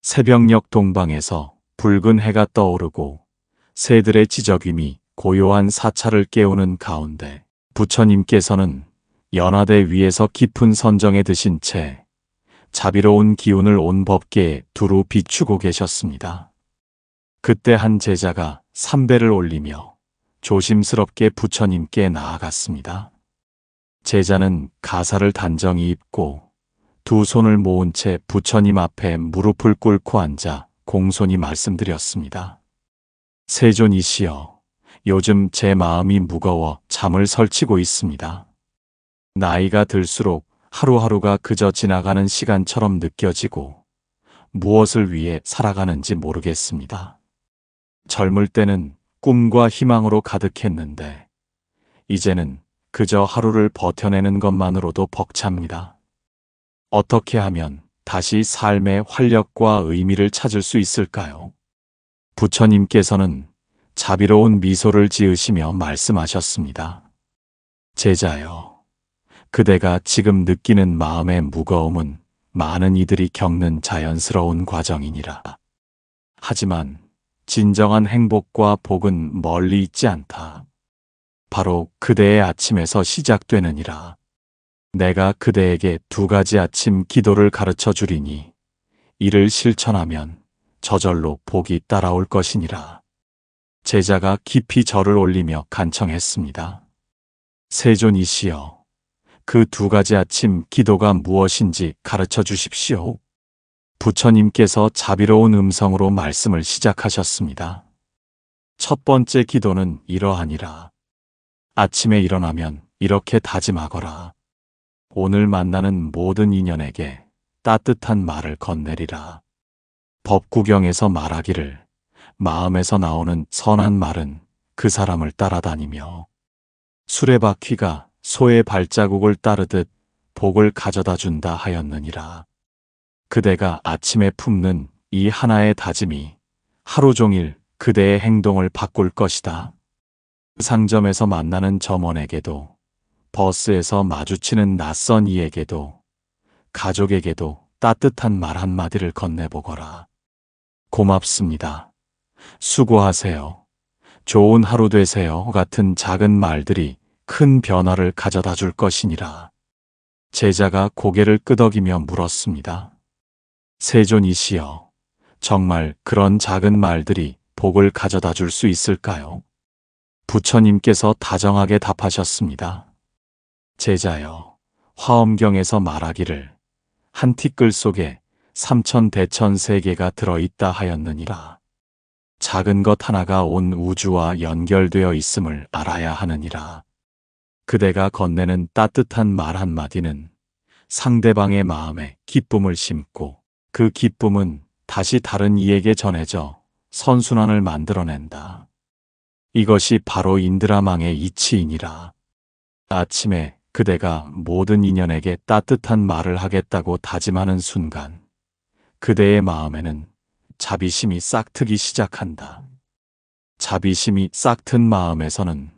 새벽녘 동방에서 붉은 해가 떠오르고 새들의 지저귀미 고요한 사찰을 깨우는 가운데 부처님께서는 연화대 위에서 깊은 선정에 드신 채 자비로운 기운을 온 법계에 두루 비추고 계셨습니다. 그때 한 제자가 삼배를 올리며 조심스럽게 부처님께 나아갔습니다. 제자는 가사를 단정히 입고 두 손을 모은 채 부처님 앞에 무릎을 꿇고 앉아 공손히 말씀드렸습니다. 세존이시여, 요즘 제 마음이 무거워 잠을 설치고 있습니다. 나이가 들수록 하루하루가 그저 지나가는 시간처럼 느껴지고 무엇을 위해 살아가는지 모르겠습니다. 젊을 때는 꿈과 희망으로 가득했는데 이제는 그저 하루를 버텨내는 것만으로도 벅찹니다. 어떻게 하면 다시 삶의 활력과 의미를 찾을 수 있을까요? 부처님께서는 자비로운 미소를 지으시며 말씀하셨습니다. 제자여, 그대가 지금 느끼는 마음의 무거움은 많은 이들이 겪는 자연스러운 과정이니라. 하지만 진정한 행복과 복은 멀리 있지 않다. 바로 그대의 아침에서 시작되느니라. 내가 그대에게 두 가지 아침 기도를 가르쳐 주리니 이를 실천하면 저절로 복이 따라올 것이니라. 제자가 깊이 절을 올리며 간청했습니다. 세존이시여, 그 두 가지 아침 기도가 무엇인지 가르쳐 주십시오. 부처님께서 자비로운 음성으로 말씀을 시작하셨습니다. 첫 번째 기도는 이러하니라. 아침에 일어나면 이렇게 다짐하거라. 오늘 만나는 모든 인연에게 따뜻한 말을 건네리라. 법구경에서 말하기를 마음에서 나오는 선한 말은 그 사람을 따라다니며 수레바퀴가 소의 발자국을 따르듯 복을 가져다 준다 하였느니라. 그대가 아침에 품는 이 하나의 다짐이 하루 종일 그대의 행동을 바꿀 것이다. 상점에서 만나는 점원에게도, 버스에서 마주치는 낯선 이에게도, 가족에게도 따뜻한 말 한마디를 건네보거라. 고맙습니다. 수고하세요. 좋은 하루 되세요. 같은 작은 말들이 큰 변화를 가져다 줄 것이니라. 제자가 고개를 끄덕이며 물었습니다. 세존이시여, 정말 그런 작은 말들이 복을 가져다 줄 수 있을까요? 부처님께서 다정하게 답하셨습니다. 제자여, 화엄경에서 말하기를 한 티끌 속에 삼천대천 세계가 들어있다 하였느니라. 작은 것 하나가 온 우주와 연결되어 있음을 알아야 하느니라. 그대가 건네는 따뜻한 말 한마디는 상대방의 마음에 기쁨을 심고 그 기쁨은 다시 다른 이에게 전해져 선순환을 만들어낸다. 이것이 바로 인드라망의 이치이니라. 아침에 그대가 모든 인연에게 따뜻한 말을 하겠다고 다짐하는 순간 그대의 마음에는 자비심이 싹트기 시작한다. 자비심이 싹튼 마음에서는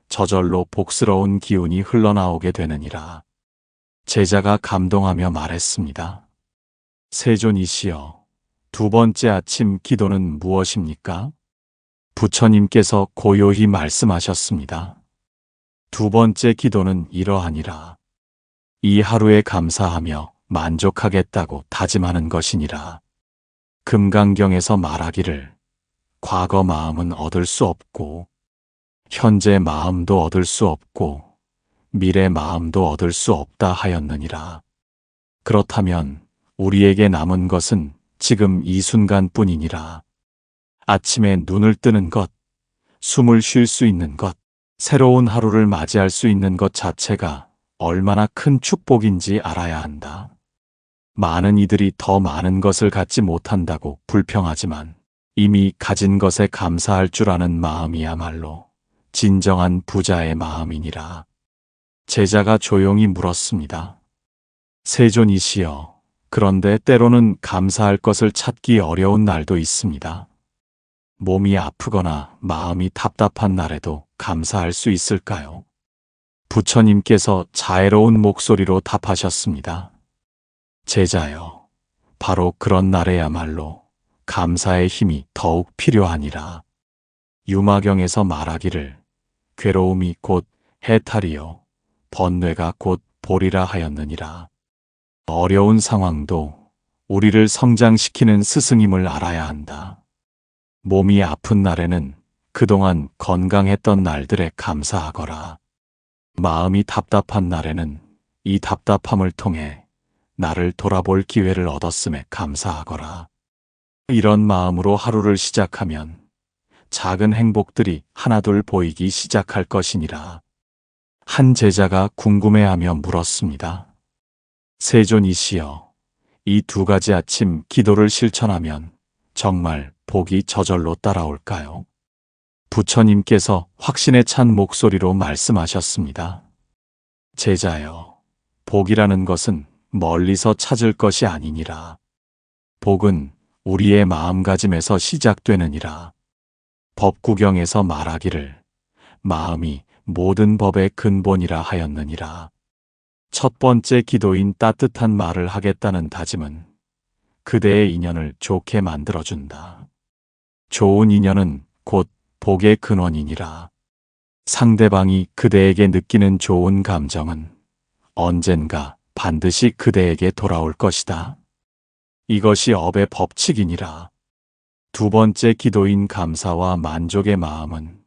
저절로 복스러운 기운이 흘러나오게 되느니라. 제자가 감동하며 말했습니다. 세존이시여, 두 번째 아침 기도는 무엇입니까? 부처님께서 고요히 말씀하셨습니다. 두 번째 기도는 이러하니라. 이 하루에 감사하며 만족하겠다고 다짐하는 것이니라. 금강경에서 말하기를 과거 마음은 얻을 수 없고 현재 마음도 얻을 수 없고 미래 마음도 얻을 수 없다 하였느니라. 그렇다면 우리에게 남은 것은 지금 이 순간뿐이니라. 아침에 눈을 뜨는 것, 숨을 쉴 수 있는 것, 새로운 하루를 맞이할 수 있는 것 자체가 얼마나 큰 축복인지 알아야 한다. 많은 이들이 더 많은 것을 갖지 못한다고 불평하지만 이미 가진 것에 감사할 줄 아는 마음이야말로 진정한 부자의 마음이니라. 제자가 조용히 물었습니다. 세존이시여, 그런데 때로는 감사할 것을 찾기 어려운 날도 있습니다. 몸이 아프거나 마음이 답답한 날에도 감사할 수 있을까요? 부처님께서 자애로운 목소리로 답하셨습니다. 제자여, 바로 그런 날에야말로 감사의 힘이 더욱 필요하니라. 유마경에서 말하기를 괴로움이 곧 해탈이요 번뇌가 곧 보리라 하였느니라. 어려운 상황도 우리를 성장시키는 스승임을 알아야 한다. 몸이 아픈 날에는 그동안 건강했던 날들에 감사하거라. 마음이 답답한 날에는 이 답답함을 통해 나를 돌아볼 기회를 얻었음에 감사하거라. 이런 마음으로 하루를 시작하면 작은 행복들이 하나둘 보이기 시작할 것이니라. 한 제자가 궁금해하며 물었습니다. 세존이시여, 이 두 가지 아침 기도를 실천하면 정말 복이 저절로 따라올까요? 부처님께서 확신에 찬 목소리로 말씀하셨습니다. 제자여, 복이라는 것은 멀리서 찾을 것이 아니니라. 복은 우리의 마음가짐에서 시작되느니라. 법구경에서 말하기를 마음이 모든 법의 근본이라 하였느니라. 첫 번째 기도인 따뜻한 말을 하겠다는 다짐은 그대의 인연을 좋게 만들어준다. 좋은 인연은 곧 복의 근원이니라. 상대방이 그대에게 느끼는 좋은 감정은 언젠가 반드시 그대에게 돌아올 것이다. 이것이 업의 법칙이니라. 두 번째 기도인 감사와 만족의 마음은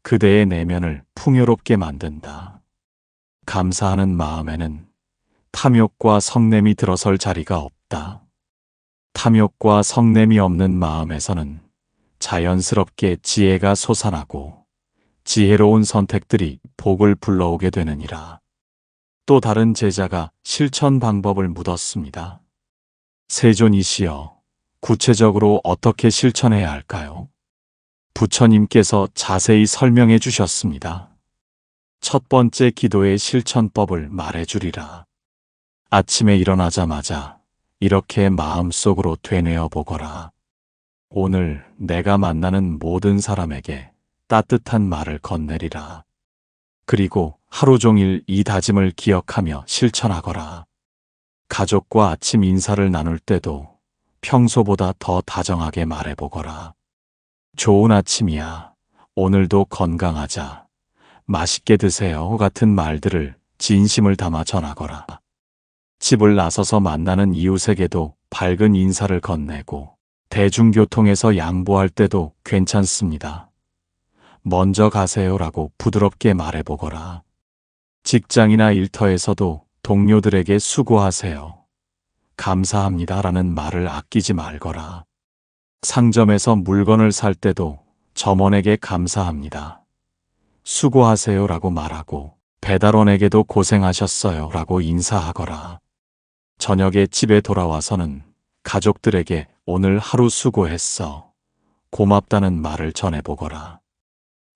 그대의 내면을 풍요롭게 만든다. 감사하는 마음에는 탐욕과 성냄이 들어설 자리가 없다. 탐욕과 성냄이 없는 마음에서는 자연스럽게 지혜가 솟아나고 지혜로운 선택들이 복을 불러오게 되느니라. 또 다른 제자가 실천 방법을 묻었습니다. 세존이시여, 구체적으로 어떻게 실천해야 할까요? 부처님께서 자세히 설명해 주셨습니다. 첫 번째 기도의 실천법을 말해 주리라. 아침에 일어나자마자 이렇게 마음속으로 되뇌어 보거라. 오늘 내가 만나는 모든 사람에게 따뜻한 말을 건네리라. 그리고 하루 종일 이 다짐을 기억하며 실천하거라. 가족과 아침 인사를 나눌 때도 평소보다 더 다정하게 말해보거라. 좋은 아침이야. 오늘도 건강하자. 맛있게 드세요. 같은 말들을 진심을 담아 전하거라. 집을 나서서 만나는 이웃에게도 밝은 인사를 건네고 대중교통에서 양보할 때도 괜찮습니다. 먼저 가세요라고 부드럽게 말해보거라. 직장이나 일터에서도 동료들에게 수고하세요. 감사합니다라는 말을 아끼지 말거라. 상점에서 물건을 살 때도 점원에게 감사합니다. 수고하세요라고 말하고 배달원에게도 고생하셨어요라고 인사하거라. 저녁에 집에 돌아와서는 가족들에게 오늘 하루 수고했어. 고맙다는 말을 전해보거라.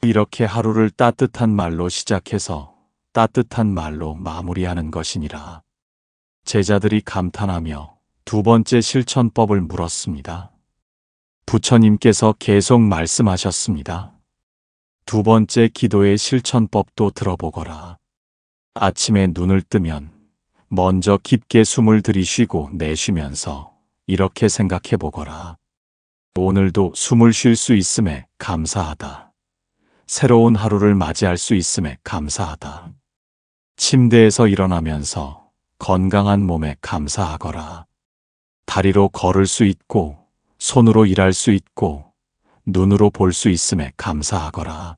이렇게 하루를 따뜻한 말로 시작해서 따뜻한 말로 마무리하는 것이니라. 제자들이 감탄하며 두 번째 실천법을 물었습니다. 부처님께서 계속 말씀하셨습니다. 두 번째 기도의 실천법도 들어보거라. 아침에 눈을 뜨면 먼저 깊게 숨을 들이쉬고 내쉬면서 이렇게 생각해 보거라. 오늘도 숨을 쉴 수 있음에 감사하다. 새로운 하루를 맞이할 수 있음에 감사하다. 침대에서 일어나면서 건강한 몸에 감사하거라. 다리로 걸을 수 있고 손으로 일할 수 있고 눈으로 볼 수 있음에 감사하거라.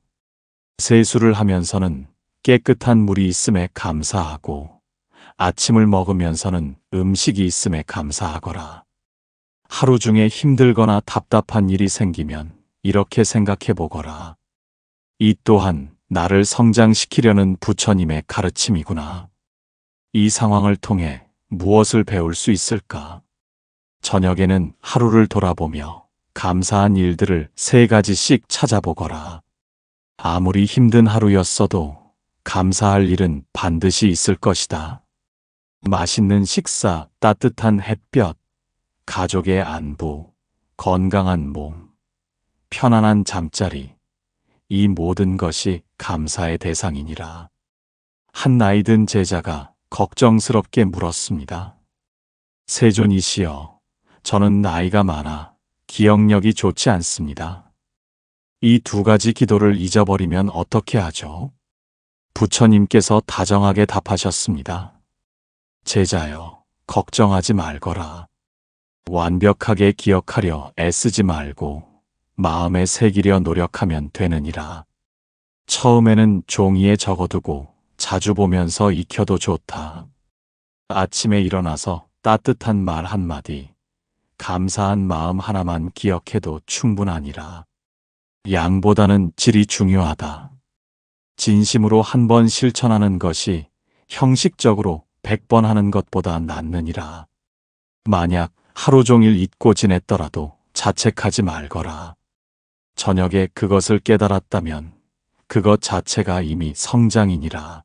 세수를 하면서는 깨끗한 물이 있음에 감사하고 아침을 먹으면서는 음식이 있음에 감사하거라. 하루 중에 힘들거나 답답한 일이 생기면 이렇게 생각해 보거라. 이 또한 나를 성장시키려는 부처님의 가르침이구나. 이 상황을 통해 무엇을 배울 수 있을까? 저녁에는 하루를 돌아보며 감사한 일들을 3가지씩 찾아보거라. 아무리 힘든 하루였어도 감사할 일은 반드시 있을 것이다. 맛있는 식사, 따뜻한 햇볕, 가족의 안부, 건강한 몸, 편안한 잠자리, 이 모든 것이 감사의 대상이니라. 한 나이 든 제자가 걱정스럽게 물었습니다. 세존이시여, 저는 나이가 많아 기억력이 좋지 않습니다. 이 두 가지 기도를 잊어버리면 어떻게 하죠? 부처님께서 다정하게 답하셨습니다. 제자여, 걱정하지 말거라. 완벽하게 기억하려 애쓰지 말고 마음에 새기려 노력하면 되느니라. 처음에는 종이에 적어두고 자주 보면서 익혀도 좋다. 아침에 일어나서 따뜻한 말 한마디, 감사한 마음 하나만 기억해도 충분하니라. 양보다는 질이 중요하다. 진심으로 한 번 실천하는 것이 형식적으로 100번 하는 것보다 낫느니라. 만약 하루 종일 잊고 지냈더라도 자책하지 말거라. 저녁에 그것을 깨달았다면 그것 자체가 이미 성장이니라.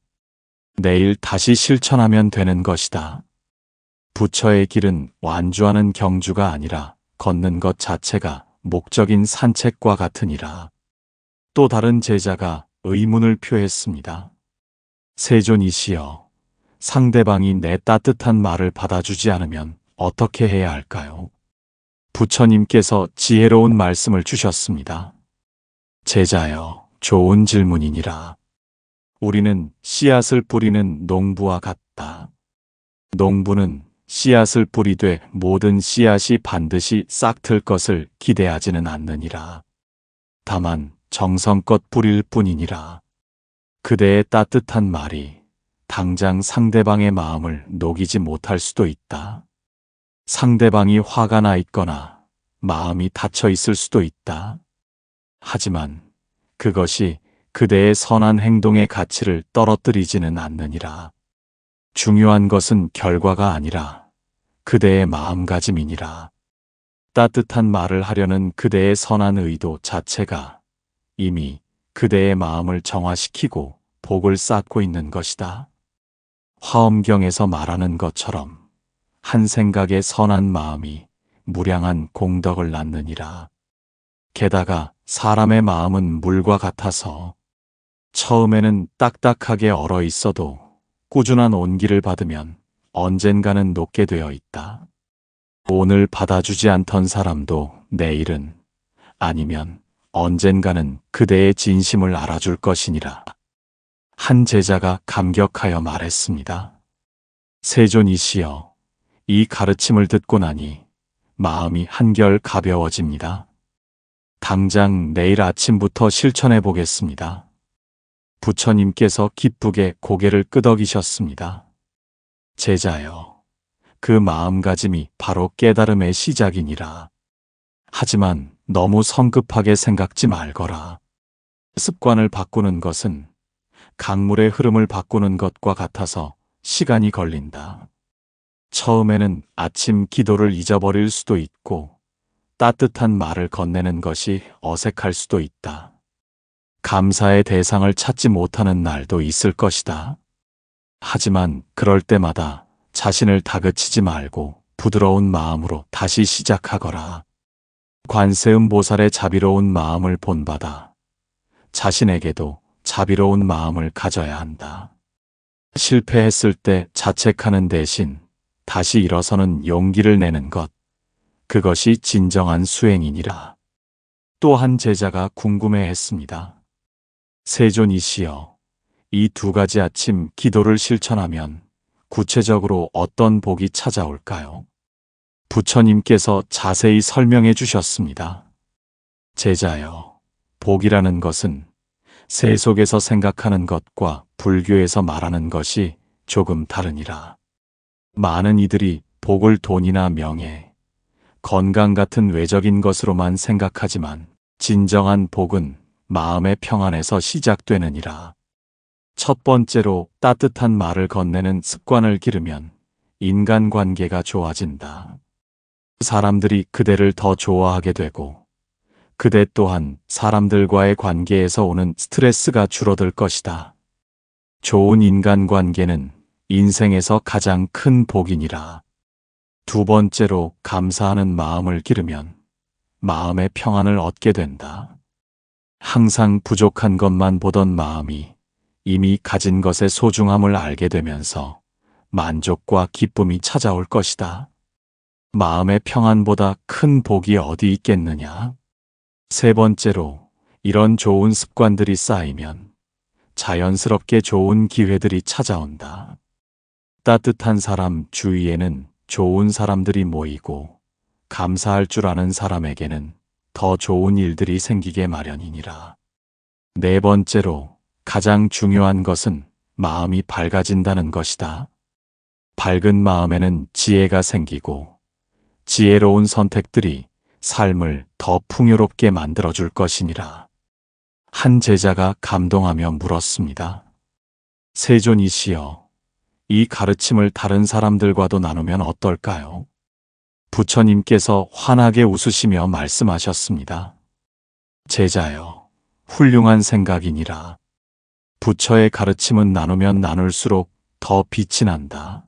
내일 다시 실천하면 되는 것이다. 부처의 길은 완주하는 경주가 아니라 걷는 것 자체가 목적인 산책과 같으니라. 또 다른 제자가 의문을 표했습니다. 세존이시여, 상대방이 내 따뜻한 말을 받아주지 않으면 어떻게 해야 할까요? 부처님께서 지혜로운 말씀을 주셨습니다. 제자여, 좋은 질문이니라. 우리는 씨앗을 뿌리는 농부와 같다. 농부는 씨앗을 뿌리되 모든 씨앗이 반드시 싹틀 것을 기대하지는 않느니라. 다만 정성껏 뿌릴 뿐이니라. 그대의 따뜻한 말이 당장 상대방의 마음을 녹이지 못할 수도 있다. 상대방이 화가 나 있거나 마음이 닫혀 있을 수도 있다. 하지만 그것이 그대의 선한 행동의 가치를 떨어뜨리지는 않느니라. 중요한 것은 결과가 아니라 그대의 마음가짐이니라. 따뜻한 말을 하려는 그대의 선한 의도 자체가 이미 그대의 마음을 정화시키고 복을 쌓고 있는 것이다. 화엄경에서 말하는 것처럼 한 생각의 선한 마음이 무량한 공덕을 낳느니라. 게다가 사람의 마음은 물과 같아서 처음에는 딱딱하게 얼어 있어도 꾸준한 온기를 받으면 언젠가는 녹게 되어 있다. 오늘 받아주지 않던 사람도 내일은 아니면 언젠가는 그대의 진심을 알아줄 것이니라. 한 제자가 감격하여 말했습니다. 세존이시여, 이 가르침을 듣고 나니 마음이 한결 가벼워집니다. 당장 내일 아침부터 실천해 보겠습니다. 부처님께서 기쁘게 고개를 끄덕이셨습니다. 제자여, 그 마음가짐이 바로 깨달음의 시작이니라. 하지만 너무 성급하게 생각지 말거라. 습관을 바꾸는 것은 강물의 흐름을 바꾸는 것과 같아서 시간이 걸린다. 처음에는 아침 기도를 잊어버릴 수도 있고 따뜻한 말을 건네는 것이 어색할 수도 있다. 감사의 대상을 찾지 못하는 날도 있을 것이다. 하지만 그럴 때마다 자신을 다그치지 말고 부드러운 마음으로 다시 시작하거라. 관세음 보살의 자비로운 마음을 본받아 자신에게도 자비로운 마음을 가져야 한다. 실패했을 때 자책하는 대신 다시 일어서는 용기를 내는 것, 그것이 진정한 수행이니라. 또 한 제자가 궁금해했습니다. 세존이시여, 이 두 가지 아침 기도를 실천하면 구체적으로 어떤 복이 찾아올까요? 부처님께서 자세히 설명해 주셨습니다. 제자여, 복이라는 것은 세속에서 생각하는 것과 불교에서 말하는 것이 조금 다르니라. 많은 이들이 복을 돈이나 명예, 건강 같은 외적인 것으로만 생각하지만 진정한 복은 마음의 평안에서 시작되느니라. 첫 번째로 따뜻한 말을 건네는 습관을 기르면 인간관계가 좋아진다. 사람들이 그대를 더 좋아하게 되고 그대 또한 사람들과의 관계에서 오는 스트레스가 줄어들 것이다. 좋은 인간관계는 인생에서 가장 큰 복이니라. 두 번째로 감사하는 마음을 기르면 마음의 평안을 얻게 된다. 항상 부족한 것만 보던 마음이 이미 가진 것의 소중함을 알게 되면서 만족과 기쁨이 찾아올 것이다. 마음의 평안보다 큰 복이 어디 있겠느냐? 세 번째로, 이런 좋은 습관들이 쌓이면 자연스럽게 좋은 기회들이 찾아온다. 따뜻한 사람 주위에는 좋은 사람들이 모이고 감사할 줄 아는 사람에게는 더 좋은 일들이 생기게 마련이니라. 네 번째로, 가장 중요한 것은 마음이 밝아진다는 것이다. 밝은 마음에는 지혜가 생기고 지혜로운 선택들이 삶을 더 풍요롭게 만들어줄 것이니라. 한 제자가 감동하며 물었습니다. 세존이시여, 이 가르침을 다른 사람들과도 나누면 어떨까요? 부처님께서 환하게 웃으시며 말씀하셨습니다. 제자여, 훌륭한 생각이니라. 부처의 가르침은 나누면 나눌수록 더 빛이 난다.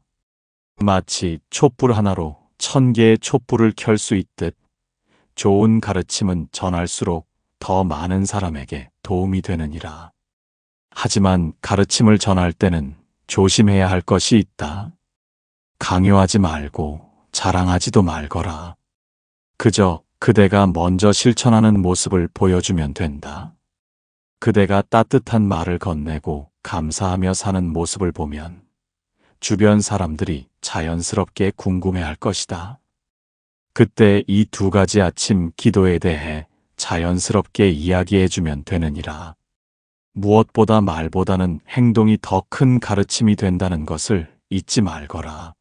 마치 촛불 하나로 1000개의 촛불을 켤 수 있듯 좋은 가르침은 전할수록 더 많은 사람에게 도움이 되느니라. 하지만 가르침을 전할 때는 조심해야 할 것이 있다. 강요하지 말고 자랑하지도 말거라. 그저 그대가 먼저 실천하는 모습을 보여주면 된다. 그대가 따뜻한 말을 건네고 감사하며 사는 모습을 보면 주변 사람들이 자연스럽게 궁금해할 것이다. 그때 이 두 가지 아침 기도에 대해 자연스럽게 이야기해주면 되느니라. 무엇보다 말보다는 행동이 더 큰 가르침이 된다는 것을 잊지 말거라.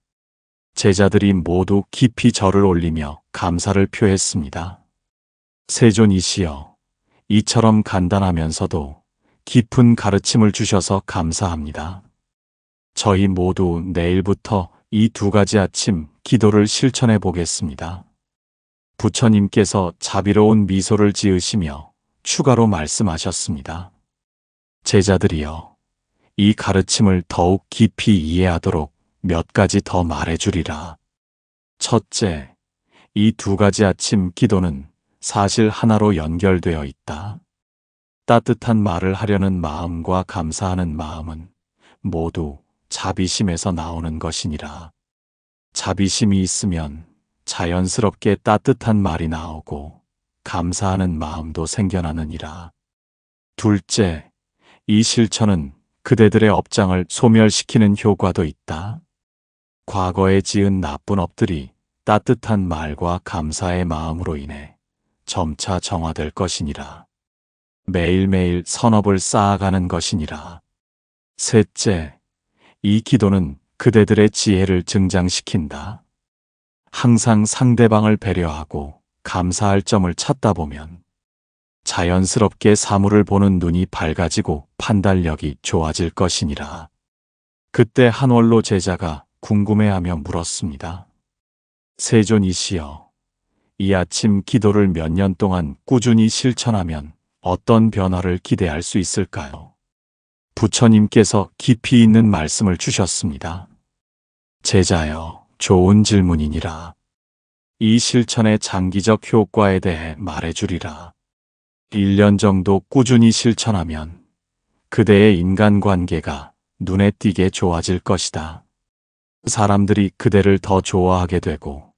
제자들이 모두 깊이 절을 올리며 감사를 표했습니다. 세존이시여, 이처럼 간단하면서도 깊은 가르침을 주셔서 감사합니다. 저희 모두 내일부터 이 두 가지 아침 기도를 실천해 보겠습니다. 부처님께서 자비로운 미소를 지으시며 추가로 말씀하셨습니다. 제자들이여, 이 가르침을 더욱 깊이 이해하도록 몇 가지 더 말해주리라. 첫째, 이 두 가지 아침 기도는 사실 하나로 연결되어 있다. 따뜻한 말을 하려는 마음과 감사하는 마음은 모두 자비심에서 나오는 것이니라. 자비심이 있으면 자연스럽게 따뜻한 말이 나오고 감사하는 마음도 생겨나느니라. 둘째, 이 실천은 그대들의 업장을 소멸시키는 효과도 있다. 과거에 지은 나쁜 업들이 따뜻한 말과 감사의 마음으로 인해 점차 정화될 것이니라. 매일매일 선업을 쌓아가는 것이니라. 셋째, 이 기도는 그대들의 지혜를 증장시킨다. 항상 상대방을 배려하고 감사할 점을 찾다 보면 자연스럽게 사물을 보는 눈이 밝아지고 판단력이 좋아질 것이니라. 그때 한원로 제자가 궁금해하며 물었습니다. 세존이시여, 이 아침 기도를 몇 년 동안 꾸준히 실천하면 어떤 변화를 기대할 수 있을까요? 부처님께서 깊이 있는 말씀을 주셨습니다. 제자여, 좋은 질문이니라. 이 실천의 장기적 효과에 대해 말해주리라. 1년 정도 꾸준히 실천하면 그대의 인간관계가 눈에 띄게 좋아질 것이다. 사람들이 그대를 더 좋아하게 되고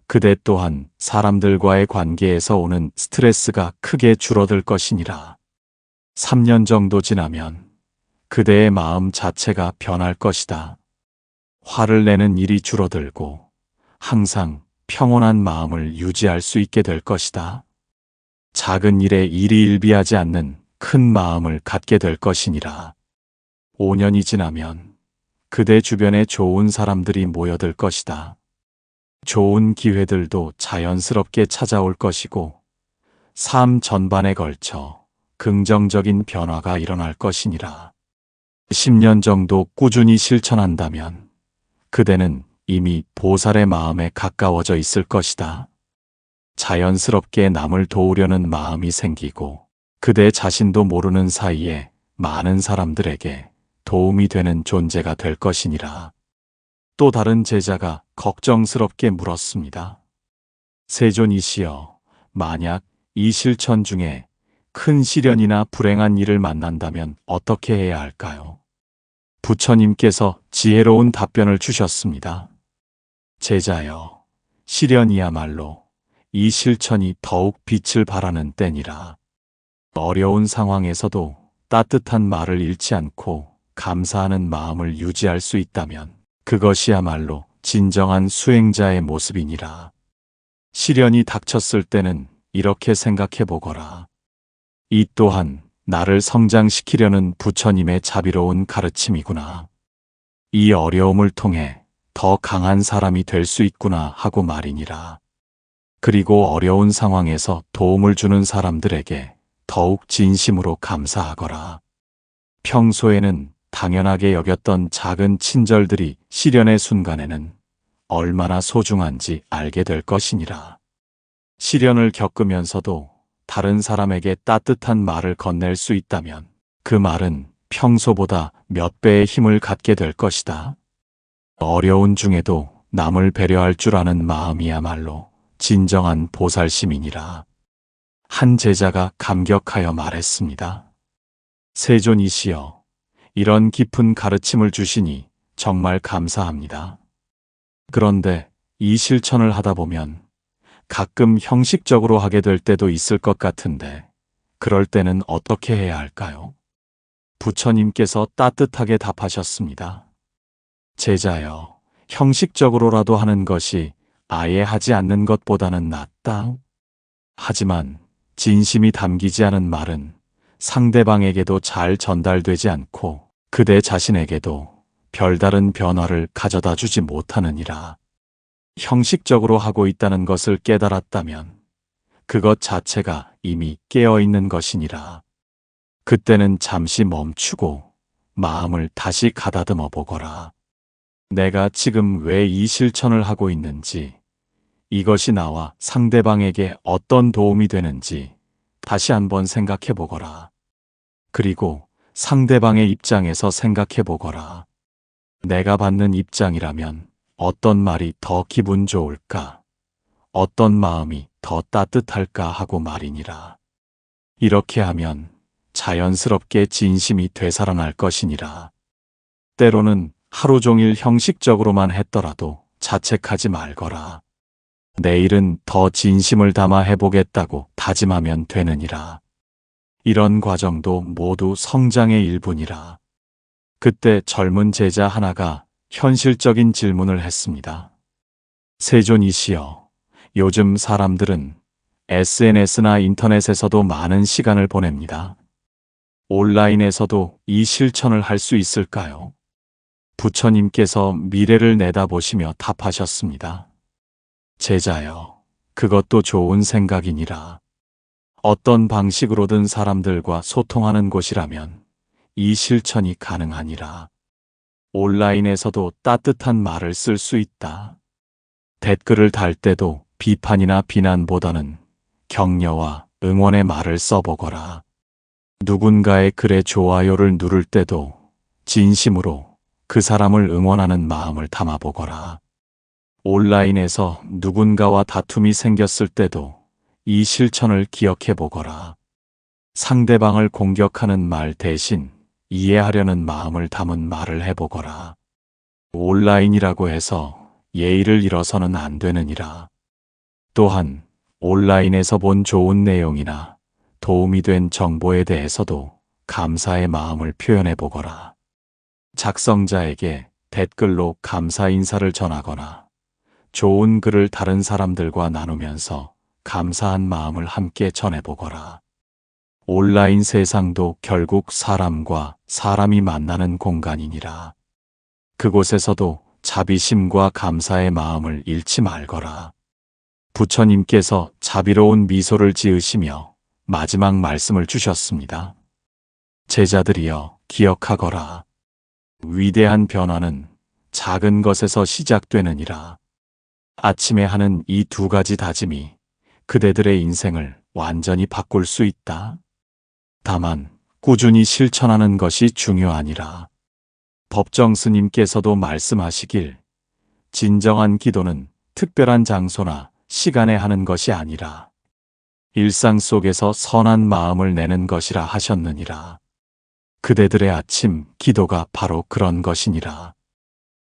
그대 또한 사람들과의 관계에서 오는 스트레스가 크게 줄어들 것이니라. 3년 정도 지나면 그대의 마음 자체가 변할 것이다. 화를 내는 일이 줄어들고 항상 평온한 마음을 유지할 수 있게 될 것이다. 작은 일에 일희일비하지 않는 큰 마음을 갖게 될 것이니라. 5년이 지나면 그대 주변에 좋은 사람들이 모여들 것이다. 좋은 기회들도 자연스럽게 찾아올 것이고 삶 전반에 걸쳐 긍정적인 변화가 일어날 것이니라. 10년 정도 꾸준히 실천한다면 그대는 이미 보살의 마음에 가까워져 있을 것이다. 자연스럽게 남을 도우려는 마음이 생기고 그대 자신도 모르는 사이에 많은 사람들에게 도움이 되는 존재가 될 것이니라. 또 다른 제자가 걱정스럽게 물었습니다. 세존이시여, 만약 이 실천 중에 큰 시련이나 불행한 일을 만난다면 어떻게 해야 할까요? 부처님께서 지혜로운 답변을 주셨습니다. 제자여, 시련이야말로 이 실천이 더욱 빛을 발하는 때니라. 어려운 상황에서도 따뜻한 말을 잃지 않고 감사하는 마음을 유지할 수 있다면 그것이야말로 진정한 수행자의 모습이니라. 시련이 닥쳤을 때는 이렇게 생각해 보거라. 이 또한 나를 성장시키려는 부처님의 자비로운 가르침이구나. 이 어려움을 통해 더 강한 사람이 될 수 있구나 하고 말이니라. 그리고 어려운 상황에서 도움을 주는 사람들에게 더욱 진심으로 감사하거라. 평소에는 당연하게 여겼던 작은 친절들이 시련의 순간에는 얼마나 소중한지 알게 될 것이니라. 시련을 겪으면서도 다른 사람에게 따뜻한 말을 건넬 수 있다면 그 말은 평소보다 몇 배의 힘을 갖게 될 것이다. 어려운 중에도 남을 배려할 줄 아는 마음이야말로 진정한 보살심이니라. 한 제자가 감격하여 말했습니다. 세존이시여, 이런 깊은 가르침을 주시니 정말 감사합니다. 그런데 이 실천을 하다 보면 가끔 형식적으로 하게 될 때도 있을 것 같은데 그럴 때는 어떻게 해야 할까요? 부처님께서 따뜻하게 답하셨습니다. 제자여, 형식적으로라도 하는 것이 아예 하지 않는 것보다는 낫다. 하지만 진심이 담기지 않은 말은 상대방에게도 잘 전달되지 않고 그대 자신에게도 별다른 변화를 가져다 주지 못하느니라. 형식적으로 하고 있다는 것을 깨달았다면 그것 자체가 이미 깨어 있는 것이니라. 그때는 잠시 멈추고 마음을 다시 가다듬어 보거라. 내가 지금 왜 이 실천을 하고 있는지, 이것이 나와 상대방에게 어떤 도움이 되는지 다시 한번 생각해 보거라. 그리고 상대방의 입장에서 생각해 보거라. 내가 받는 입장이라면 어떤 말이 더 기분 좋을까? 어떤 마음이 더 따뜻할까 하고 말이니라. 이렇게 하면 자연스럽게 진심이 되살아날 것이니라. 때로는 하루 종일 형식적으로만 했더라도 자책하지 말거라. 내일은 더 진심을 담아 해보겠다고 다짐하면 되느니라. 이런 과정도 모두 성장의 일부니라. 그때 젊은 제자 하나가 현실적인 질문을 했습니다. 세존이시여, 요즘 사람들은 SNS나 인터넷에서도 많은 시간을 보냅니다. 온라인에서도 이 실천을 할 수 있을까요? 부처님께서 미래를 내다보시며 답하셨습니다. 제자여, 그것도 좋은 생각이니라. 어떤 방식으로든 사람들과 소통하는 곳이라면 이 실천이 가능하니라. 온라인에서도 따뜻한 말을 쓸 수 있다. 댓글을 달 때도 비판이나 비난보다는 격려와 응원의 말을 써보거라. 누군가의 글에 좋아요를 누를 때도 진심으로 그 사람을 응원하는 마음을 담아보거라. 온라인에서 누군가와 다툼이 생겼을 때도 이 실천을 기억해보거라. 상대방을 공격하는 말 대신 이해하려는 마음을 담은 말을 해보거라. 온라인이라고 해서 예의를 잃어서는 안 되느니라. 또한 온라인에서 본 좋은 내용이나 도움이 된 정보에 대해서도 감사의 마음을 표현해보거라. 작성자에게 댓글로 감사 인사를 전하거나 좋은 글을 다른 사람들과 나누면서 감사한 마음을 함께 전해보거라. 온라인 세상도 결국 사람과 사람이 만나는 공간이니라. 그곳에서도 자비심과 감사의 마음을 잃지 말거라. 부처님께서 자비로운 미소를 지으시며 마지막 말씀을 주셨습니다. 제자들이여, 기억하거라. 위대한 변화는 작은 것에서 시작되느니라. 아침에 하는 이 두 가지 다짐이 그대들의 인생을 완전히 바꿀 수 있다. 다만 꾸준히 실천하는 것이 중요하니라. 법정 스님께서도 말씀하시길, 진정한 기도는 특별한 장소나 시간에 하는 것이 아니라 일상 속에서 선한 마음을 내는 것이라 하셨느니라. 그대들의 아침 기도가 바로 그런 것이니라.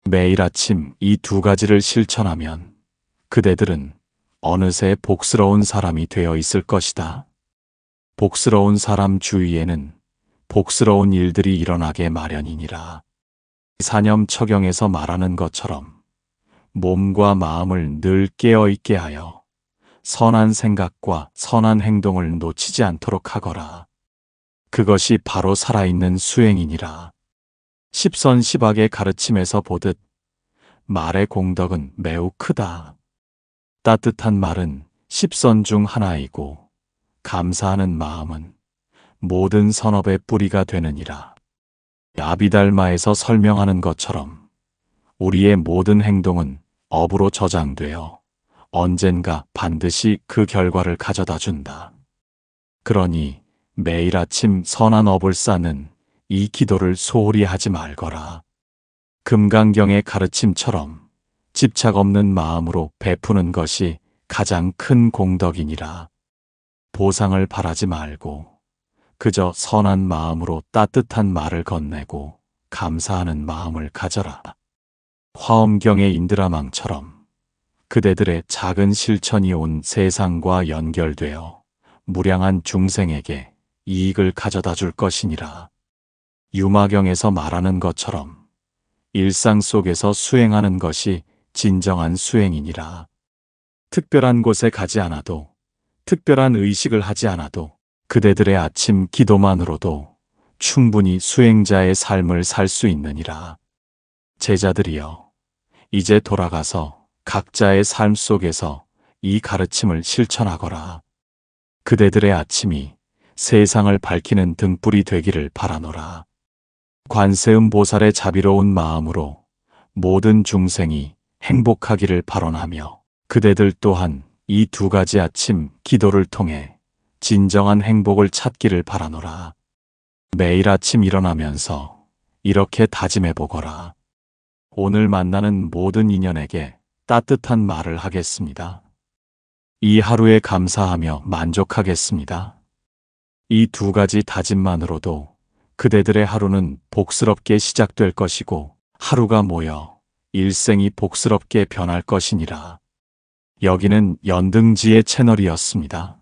매일 아침 이 두 가지를 실천하면 그대들은 어느새 복스러운 사람이 되어 있을 것이다. 복스러운 사람 주위에는 복스러운 일들이 일어나게 마련이니라. 사념처경에서 말하는 것처럼 몸과 마음을 늘 깨어있게 하여 선한 생각과 선한 행동을 놓치지 않도록 하거라. 그것이 바로 살아있는 수행이니라. 십선십악의 가르침에서 보듯 말의 공덕은 매우 크다. 따뜻한 말은 십선 중 하나이고 감사하는 마음은 모든 선업의 뿌리가 되느니라. 아비달마에서 설명하는 것처럼 우리의 모든 행동은 업으로 저장되어 언젠가 반드시 그 결과를 가져다 준다. 그러니 매일 아침 선한 업을 쌓는 이 기도를 소홀히 하지 말거라. 금강경의 가르침처럼 집착 없는 마음으로 베푸는 것이 가장 큰 공덕이니라. 보상을 바라지 말고 그저 선한 마음으로 따뜻한 말을 건네고 감사하는 마음을 가져라. 화엄경의 인드라망처럼 그대들의 작은 실천이 온 세상과 연결되어 무량한 중생에게 이익을 가져다 줄 것이니라. 유마경에서 말하는 것처럼 일상 속에서 수행하는 것이 진정한 수행이니라. 특별한 곳에 가지 않아도, 특별한 의식을 하지 않아도 그대들의 아침 기도만으로도 충분히 수행자의 삶을 살 수 있느니라. 제자들이여, 이제 돌아가서 각자의 삶 속에서 이 가르침을 실천하거라. 그대들의 아침이 세상을 밝히는 등불이 되기를 바라노라. 관세음 보살의 자비로운 마음으로 모든 중생이 행복하기를 발언하며 그대들 또한 이 두 가지 아침 기도를 통해 진정한 행복을 찾기를 바라노라. 매일 아침 일어나면서 이렇게 다짐해 보거라. 오늘 만나는 모든 인연에게 따뜻한 말을 하겠습니다. 이 하루에 감사하며 만족하겠습니다. 이 두 가지 다짐만으로도 그대들의 하루는 복스럽게 시작될 것이고 하루가 모여 일생이 복스럽게 변할 것이니라. 여기는 연등지의 채널이었습니다.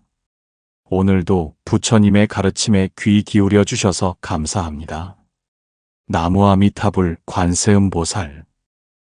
오늘도 부처님의 가르침에 귀 기울여 주셔서 감사합니다. 나무 아미타불 관세음보살